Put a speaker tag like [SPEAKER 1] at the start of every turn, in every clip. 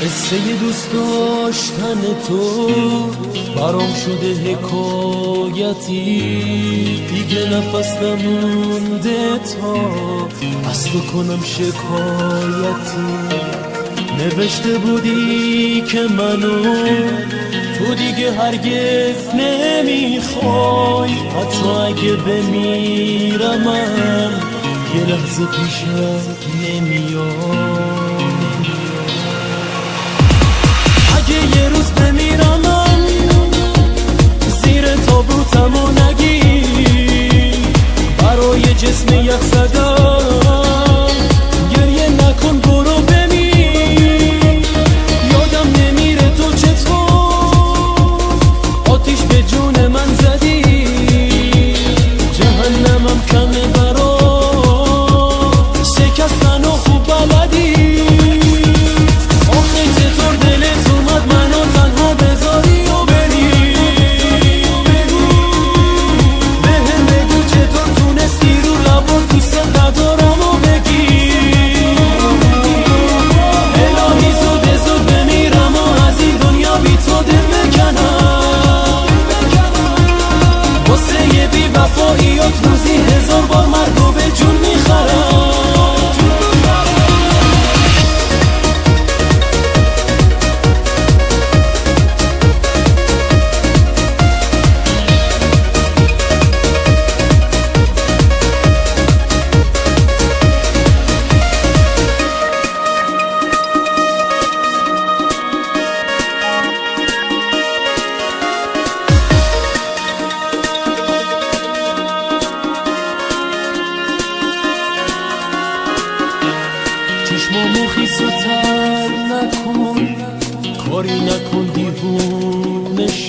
[SPEAKER 1] قصه دوست داشتن تو برام شده حکایتی، دیگه نفس نمونده تا از تو کنم شکایتی. نوشته بودی که منو تو دیگه هرگز نمیخوای، حتی اگه بمیرمم یه لحظه پیشت نمیای. اگه یه روز بمیرمم زیر تابوتم و نگی برای جسم یخ زدم گریه نکن برو بمیر. یادم نمیره تو چطور آتیش به جون من زدی، جهنمم کمه برا شکستن و خوب بلدی. آخه چطور دلت اومد منو تنها بذاری و بری؟ بهم بگو چطور تونستی رو لبات دوست ندارم و بگی. الهی زود زود بمیرم و از این دنیا بی تو دل بکنم. واسه یه بی وفاییات روزی 1000 بار مرگو به جون میخرم. چشمامو خیس‌تر نکن، کاری نکن دیوونشم،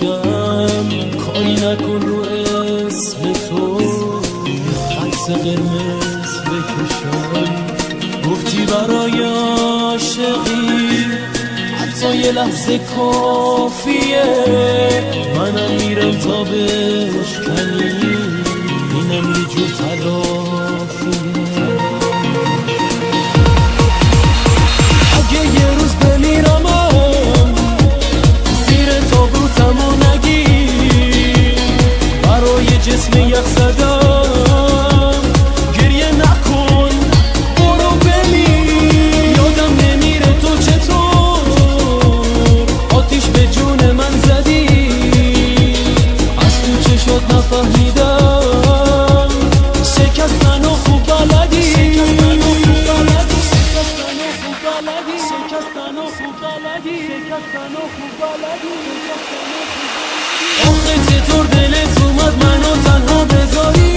[SPEAKER 1] کاری نکن رو اسم تو عکس قرمز بکشم. گفتی برای عاشقی حتی یه لحظه کافیه، منم میرم تا بشکنی، اینم یه جور تلافیه. یه روز بمیرمم زیر تابوتم و نگی برای جسم یخ زدم گریه نکن برو بمیر. یادم نمیره تو چطور آتیش به جون من زدی، از تو چشات نفهمیدم شکستن و خوب بلدی. آخه چطور دلت اومد منو تنها بذاری